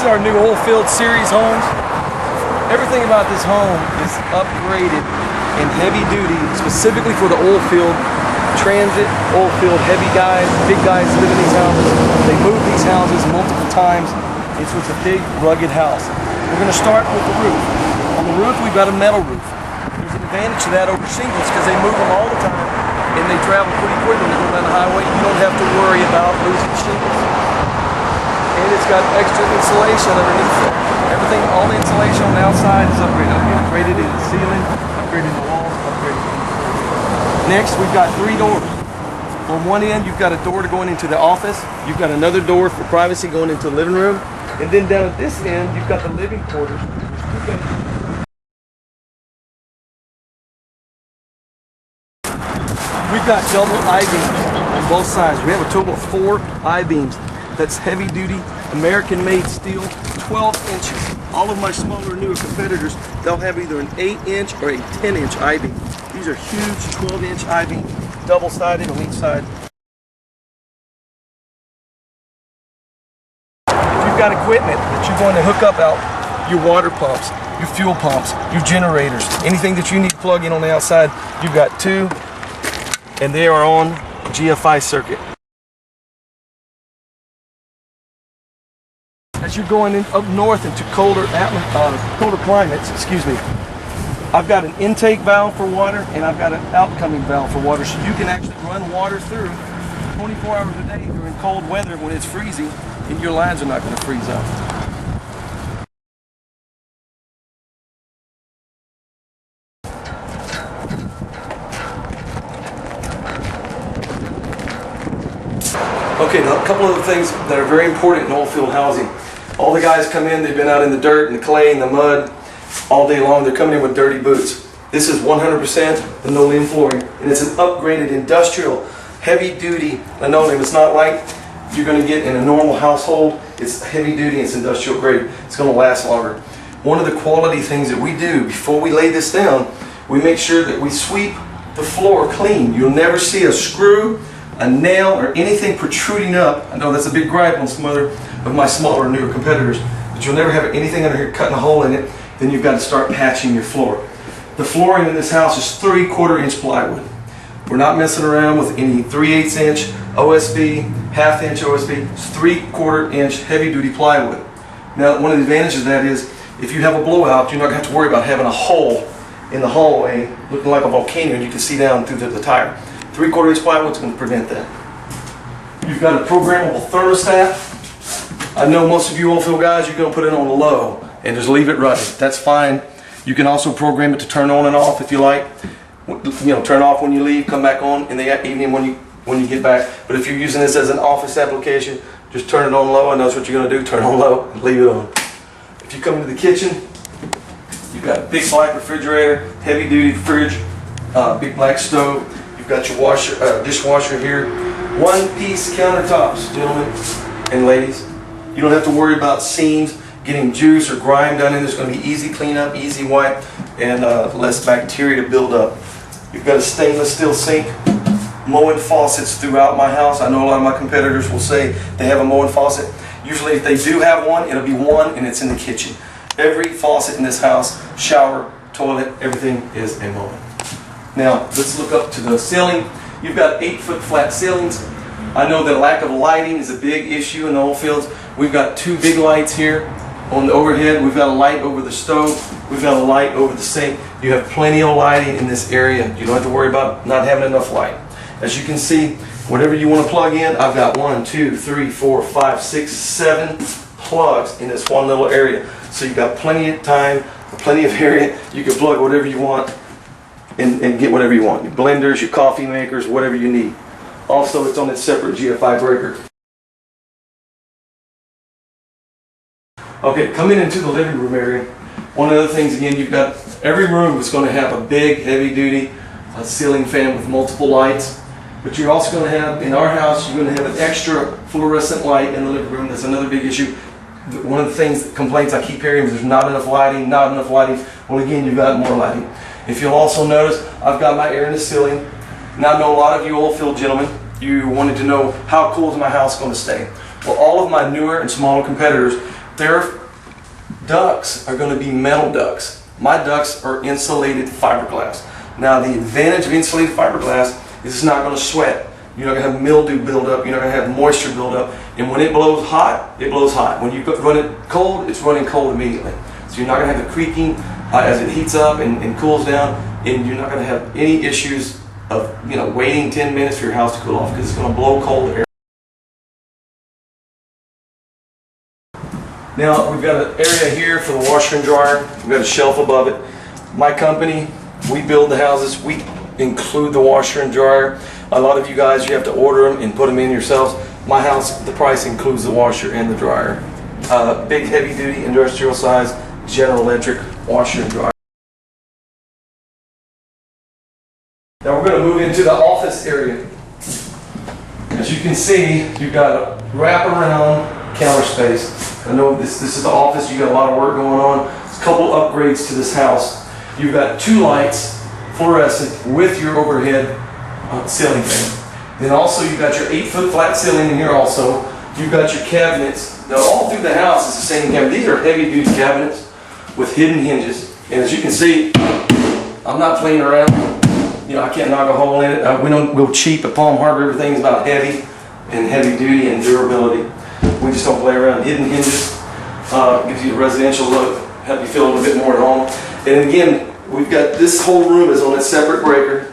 is our new Oilfield series home. Everything about this home is upgraded and heavy duty, specifically for the Oilfield transit, Oilfield heavy guys, big guys live in these houses. They move these houses multiple times. It's a big, rugged house. We're going to start with the roof. On the roof, we've got a metal roof. There's an advantage to that over shingles because they move them all the time and they travel pretty quick when they go down the highway. You don't have to worry about losing shingles. And it's got extra insulation underneath it. Everything, all the insulation on the outside is upgraded. Upgraded in the ceiling, upgraded in the walls, upgraded in the floor. Next, we've got 3 doors. On one end, you've got a door to going into the office. You've got another door for privacy going into the living room. And then down at this end, you've got the living quarters. We've got double I-beams on both sides. We have a total of 4 I-beams. That's heavy duty, American made steel, 12 inches. All of my smaller, newer competitors, they'll have either an 8-inch or a 10-inch I-beam. These are huge 12-inch I-beams, double-sided on each side. If you've got equipment that you're going to hook up out, your water pumps, your fuel pumps, your generators, anything that you need to plug in on the outside, you've got 2, and they are on GFI circuit. As you're going up north into colder climates, I've got an intake valve for water and I've got an outcoming valve for water, so you can actually run water through 24 hours a day during cold weather when it's freezing, and your lines are not going to freeze up. Okay, now a couple of the things that are very important in oilfield housing. All the guys come in, they've been out in the dirt and the clay and the mud all day long. They're coming in with dirty boots. This is 100% linoleum flooring, and it's an upgraded industrial, heavy-duty linoleum. It's not like you're going to get in a normal household. It's heavy-duty, it's industrial grade. It's going to last longer. One of the quality things that we do before we lay this down, we make sure that we sweep the floor clean. You'll never see a screw, a nail, or anything protruding up. I know that's a big gripe on some other of my smaller, newer competitors, but you'll never have anything under here cutting a hole in it. Then you've got to start patching your floor. The flooring in this house is 3/4 inch plywood. We're not messing around with any 3/8 inch OSB, half-inch OSB. It's 3/4 inch heavy-duty plywood. Now, one of the advantages of that is if you have a blowout, you're not going to have to worry about having a hole in the hallway looking like a volcano and you can see down through the tire. 3/4 inch plywood is going to prevent that. You've got a programmable thermostat. I know most of you oilfield guys, you're going to put it on low and just leave it running. That's fine. You can also program it to turn on and off if you like. You know, turn off when you leave, come back on in the evening when you get back. But if you're using this as an office application, just turn it on low, and that's what you're going to do. Turn it on low and leave it on. If you come into the kitchen, you've got a big black refrigerator, heavy duty fridge, big black stove. You've got your dishwasher here. One-piece countertops, gentlemen and ladies. You don't have to worry about seams, getting juice or grime done in. There's going to be easy cleanup, easy wipe, and less bacteria to build up. You've got a stainless steel sink, mowing faucets throughout my house. I know a lot of my competitors will say they have a mowing faucet. Usually if they do have one, it'll be one and it's in the kitchen. Every faucet in this house, shower, toilet, everything is a mowing. Now, let's look up to the ceiling. You've got 8-foot flat ceilings. I know that lack of lighting is a big issue in the oil fields. We've got 2 big lights here on the overhead. We've got a light over the stove. We've got a light over the sink. You have plenty of lighting in this area. You don't have to worry about not having enough light. As you can see, whatever you want to plug in, I've got 1, 2, 3, 4, 5, 6, 7 plugs in this one little area. So you've got plenty of time, plenty of area. You can plug whatever you want and get whatever you want. Your blenders, your coffee makers, whatever you need. Also, it's on its separate GFI breaker. Okay, coming into the living room area, one of the things, again, you've got every room is going to have a big, heavy-duty ceiling fan with multiple lights. But you're also going to have, in our house, you're going to have an extra fluorescent light in the living room. That's another big issue. One of the things, complaints I keep hearing is there's not enough lighting, not enough lighting. Well, again, you've got more lighting. If you'll also notice, I've got my air in the ceiling. Now, I know a lot of you oilfield gentlemen, you wanted to know how cool is my house going to stay. Well, all of my newer and smaller competitors, their ducts are going to be metal ducts. My ducts are insulated fiberglass. Now the advantage of insulated fiberglass is it's not going to sweat. You're not going to have mildew build up. You're not going to have moisture build up. And when it blows hot, it blows hot. When you run it cold, it's running cold immediately. So you're not going to have the creaking as it heats up and cools down. And you're not going to have any issues of waiting 10 minutes for your house to cool off, because it's going to blow cold air. Now we've got an area here for the washer and dryer. We've got a shelf above it. My company, we build the houses. We include the washer and dryer. A lot of you guys, you have to order them and put them in yourselves. My house, the price includes the washer and the dryer. Big heavy duty industrial size General Electric washer and dryer. Now we're going to move into the office area. As you can see, you've got a wraparound counter space. I know this is the office. You got a lot of work going on. There's a couple upgrades to this house. You've got 2 lights, fluorescent, with your overhead ceiling fan. Then also you've got your 8-foot flat ceiling in here also. You've got your cabinets. Now all through the house is the same cabinet. These are heavy duty cabinets with hidden hinges. And as you can see, I'm not playing around. I can't knock a hole in it. We don't go cheap at Palm Harbor. Everything's about heavy and heavy duty and durability. We just don't play around. Hidden hinges gives you a residential look, help you feel a little bit more at home. And again, we've got this whole room is on a separate breaker.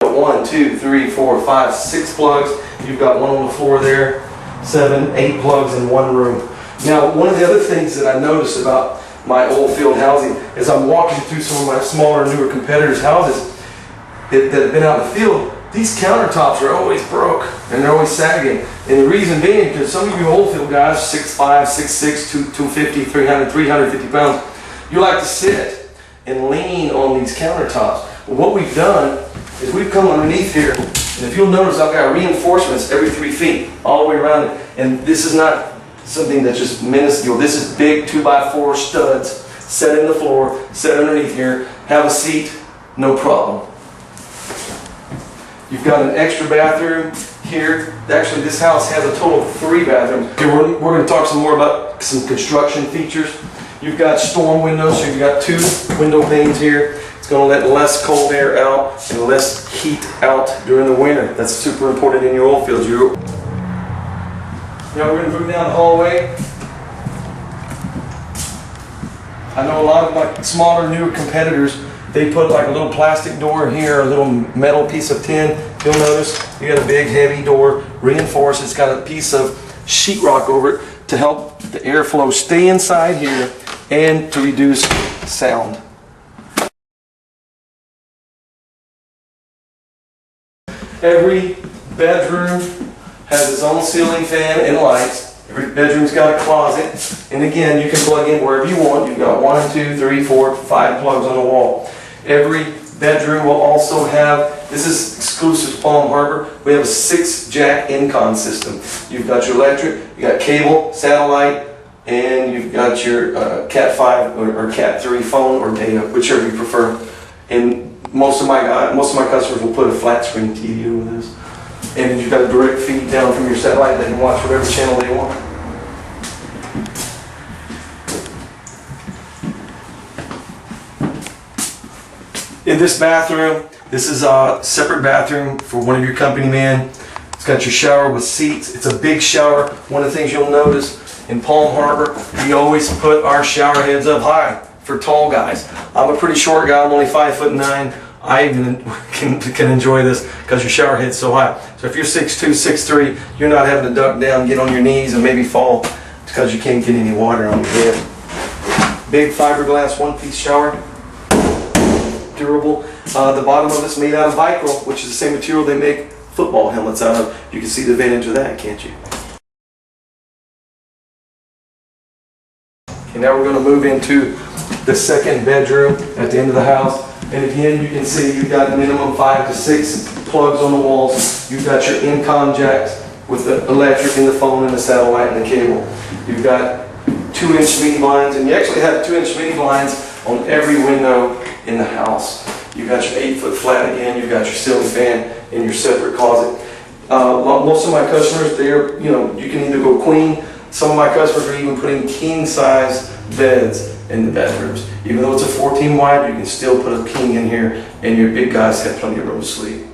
1, 2, 3, 4, 5, 6 plugs. You've got one on the floor there. 7, 8 plugs in one room. Now, one of the other things that I noticed about my Oilfield housing is I'm walking through some of my smaller, newer competitors' houses that have been out in the field. These countertops are always broke and they're always sagging. And the reason being, because some of you Oilfield guys, 6'5", 6'6", 250, 300, 350 pounds, you like to sit and lean on these countertops. Well, what we've done is we've come underneath here, and if you'll notice, I've got reinforcements every 3 feet all the way around it. And this is not something that's just minuscule. This is big 2x4 studs set in the floor, set underneath here. Have a seat, no problem. You've got an extra bathroom here. Actually, this house has a total of 3 bathrooms. Here, we're going to talk some more about some construction features. You've got storm windows, so you've got 2 window panes here. It's going to let less cold air out and less heat out during the winter. That's super important in your Oilfields. Now we're going to move down the hallway. I know a lot of my smaller, newer competitors, they put like a little plastic door here, a little metal piece of tin. You'll notice you got a big, heavy door, reinforced. It's got a piece of sheetrock over it to help the airflow stay inside here and to reduce sound. Every bedroom has its own ceiling fan and lights. Every bedroom's got a closet. And again, you can plug in wherever you want. You've got 1, 2, 3, 4, 5 plugs on the wall. Every bedroom will also have, this is exclusive to Palm Harbor, we have a 6-jack Incon system. You've got your electric, you got cable, satellite, and you've got your Cat 5 or Cat 3 phone or data, whichever you prefer. And most of my customers will put a flat screen TV over this. And then you've got a direct feed down from your satellite. They can watch whatever channel they want. In this bathroom, this is a separate bathroom for one of your company men. It's got your shower with seats. It's a big shower. One of the things you'll notice in Palm Harbor, we always put our shower heads up high for tall guys. I'm a pretty short guy. I'm only 5'9". I even can enjoy this because your shower head's so high. So if you're 6'2", 6'3", you're not having to duck down, get on your knees, and maybe fall because you can't get any water on your head. Big fiberglass one-piece shower, durable. The bottom of it's made out of Vicryl, which is the same material they make football helmets out of. You can see the advantage of that, can't you? Okay, now we're going to move into the second bedroom at the end of the house. And again, you can see you've got minimum 5 to 6 plugs on the walls. You've got your Incon jacks with the electric and the phone and the satellite and the cable. You've got 2-inch mini blinds, and you actually have 2-inch mini blinds on every window in the house. You've got your 8-foot flat again. You've got your ceiling fan in your separate closet. Most of my customers, they're, you can either go queen. Some of my customers are even putting king size beds in the bedrooms. Even though it's a 14 wide, you can still put a king in here, and your big guys have plenty of room to sleep.